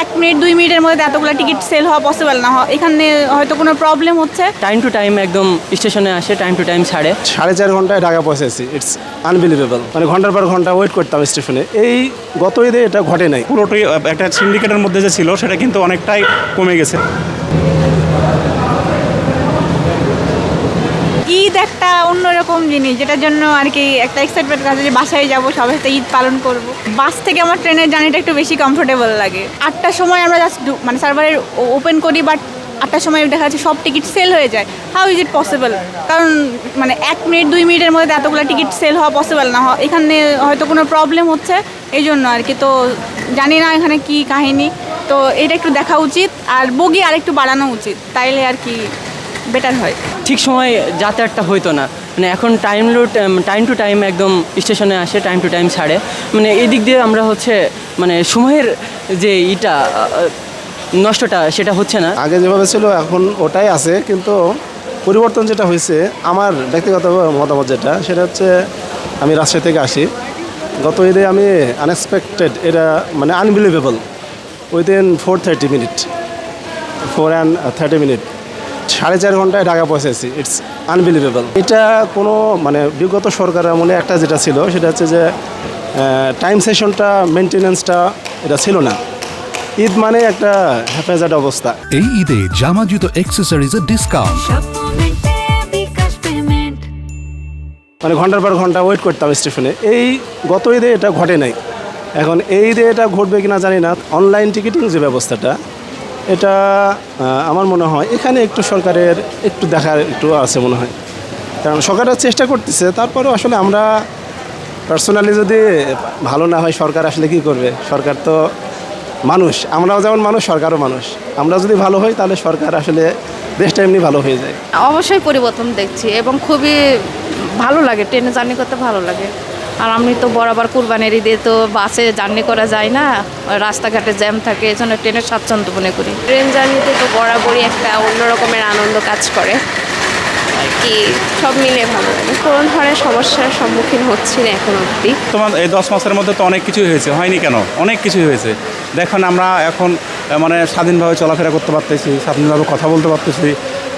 1 minute 2 মিনিটের মধ্যে এতগুলো টিকিট সেল হওয়া পসিবল না। এখানে হয়তো কোনো প্রবলেম হচ্ছে। টাইম টু টাইম একদম স্টেশনে আসে, টাইম টু টাইম ছাড়ে। 4.5 ঘন্টায় ঢাকা পৌঁছেছি। It's unbelievable. মানে ঘন্টার পর ঘন্টা ওয়েট করতাম স্টেশনে। এই গত ঈদে এটা ঘটে নাই। পুরোটাই একটা সিন্ডিকেটের মধ্যে যে ছিল সেটা কিন্তু অনেকটাই কমে গেছে। ঈদ একটা অন্যরকম জিনিস, যেটার জন্য আর কি একটা এক্সাইটমেন্ট আছে যে বাসায় যাবো, সবার সাথে ঈদ পালন করব। বাস থেকে আমার ট্রেনের জার্নিটা একটু বেশি কমফোর্টেবল লাগে। 8টার সময় আমরা জাস্ট মানে সার্ভারের ওপেন করি, বাট 8টার সময় দেখা যাচ্ছে সব টিকিট সেল হয়ে যায়। How is it possible? কারণ মানে 1 মিনিট 2 মিনিটের মধ্যে এতগুলো টিকিট সেল হওয়া পসিবল না। এখানে হয়তো কোনো প্রবলেম হচ্ছে, এই জন্য আর কি। তো জানি না এখানে কি কাহিনী, তো এটা একটু দেখা উচিত আর বগি আর একটু বাড়ানো উচিত, তাইলে আর কি বেটার হয়। ঠিক সময় যাতায়াতটা হইতো না, মানে এখন টাইম টু টাইম একদম স্টেশনে আসে, টাইম টু টাইম ছাড়ে। মানে এই দিক দিয়ে আমরা হচ্ছে মানে সময়ের যে নষ্টটা সেটা হচ্ছে না। আগে যেভাবে ছিল এখন ওটাই আছে, কিন্তু পরিবর্তন যেটা হয়েছে আমার ব্যক্তিগত মতামত যেটা, সেটা হচ্ছে আমি রাজশাহী থেকে আসি। গত ঈদে আমি আনএক্সপেক্টেড, এটা মানে আনবিলিভেবল, উইদিন 4:30 মিনিট 4.5 ঘন্টায় ঢাকা পৌঁছেছি। It's unbelievable. এটা কোনো মানে বিগত সরকার আমলে একটা যেটা ছিল সেটা হচ্ছে যে টাইম সেশনটা, মেনটেনেন্সটা এটা ছিল না। ঈদ মানে একটা হেফাজত অবস্থা। এই ঈদে জামা জুতো অ্যাক্সেসরিজের ডিসকাউন্ট। মানে ঘন্টার পর ঘন্টা ওয়েট করতাম স্টেশনে। এই গত ঈদে এটা ঘটে নাই। এখন এই ঈদে এটা ঘটবে কিনা জানি না। অনলাইন টিকিটিং যে ব্যবস্থাটা, এটা আমার মনে হয় এখানে একটু সরকারের একটু দেখার একটু আছে মনে হয়। কারণ সরকারের চেষ্টা করতেছে, তারপরেও আসলে আমরা পার্সোনালি যদি ভালো না হয় সরকার আসলে কী করবে? সরকার তো মানুষ, আমরাও যেমন মানুষ, সরকারও মানুষ। আমরা যদি ভালো হই তাহলে সরকার আসলে দেশটা এমনি ভালো হয়ে যায়। অবশ্যই পরিবর্তন দেখছি এবং খুবই ভালো লাগে, ট্রেনে জার্নি করতে ভালো লাগে। আর আমি তো বরাবর কুরবানির ঈদে তো বাসে জার্নি করা যায় না, রাস্তাঘাটে জ্যাম থাকে, এই জন্য ট্রেনের স্বাচ্ছন্দ্য মনে করি। ট্রেন জার্নিতে তো বরাবরই একটা অন্য রকমের আনন্দ কাজ করে আর কি, সব মিলে ভালো লাগে। কোনো ধরনের সমস্যার সম্মুখীন হচ্ছি না এখন অবধি। তোমার এই 10 মাসের মধ্যে তো অনেক কিছুই হয়েছে, হয়নি কেন? অনেক কিছুই হয়েছে। দেখুন আমরা এখন মানে স্বাধীনভাবে চলাফেরা করতে পারতেছি, স্বাধীনভাবে কথা বলতে পারতেছি।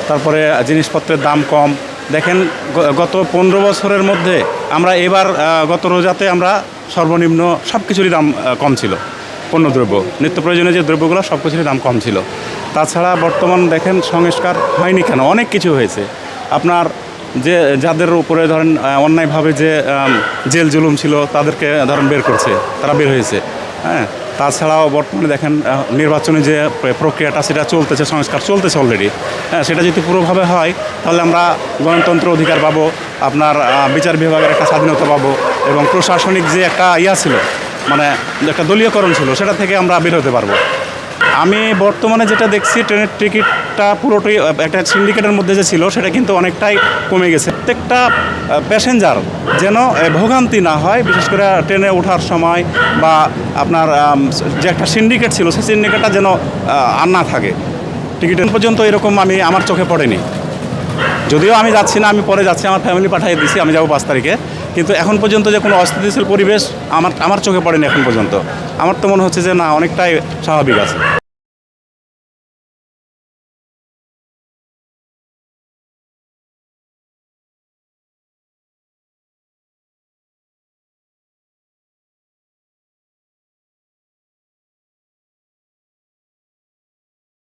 তারপরে জিনিসপত্রের দাম কম। দেখেন গত 15 বছরের মধ্যে আমরা এবার গত রোজাতে আমরা সর্বনিম্ন সব কিছুরই দাম কম ছিল। পণ্যদ্রব্য, নিত্য প্রয়োজনীয় যে দ্রব্যগুলো সব কিছুরই দাম কম ছিল। তাছাড়া বর্তমান দেখেন সংস্কার হয়নি কেন? অনেক কিছু হয়েছে। আপনার যে যাদের উপরে ধরেন অন্যায়ভাবে যে জেল জুলুম ছিল তাদেরকে ধরেন বের করছে, তারা বের হয়েছে। হ্যাঁ, তাছাড়াও বর্তমানে দেখেন নির্বাচনী যে প্রক্রিয়াটা সেটা চলতেছে, সংস্কার চলতেছে অলরেডি। হ্যাঁ, সেটা যদি পুরোভাবে হয় তাহলে আমরা গণতন্ত্র অধিকার পাবো, আপনার বিচার বিভাগের একটা স্বাধীনতা পাবো, এবং প্রশাসনিক যে একটা ছিল, মানে একটা দলীয়করণ ছিল, সেটা থেকে আমরা বের হতে পারবো। আমি বর্তমানে যেটা দেখছি, ট্রেনের টিকিটটা পুরোটাই একটা সিন্ডিকেটের মধ্যে যে ছিল সেটা কিন্তু অনেকটাই কমে গেছে। প্রত্যেকটা প্যাসেঞ্জার যেন ভোগান্তি না হয়, বিশেষ করে ট্রেনে ওঠার সময়, বা আপনার যে একটা সিন্ডিকেট ছিল সেই সিন্ডিকেটটা যেন আর না থাকে। টিকিটের পর্যন্ত এরকম আমার চোখে পড়েনি। যদিও আমি যাচ্ছি না, আমি পরে যাচ্ছি, আমার ফ্যামিলি পাঠিয়ে দিছি, আমি যাবো 5 তারিখে। কিন্তু এখন পর্যন্ত যে কোনো অস্থিতিশীল পরিবেশ আমার চোখে পড়েনি এখন পর্যন্ত। আমার তো মনে হচ্ছে যে না, অনেকটাই স্বাভাবিক আছে।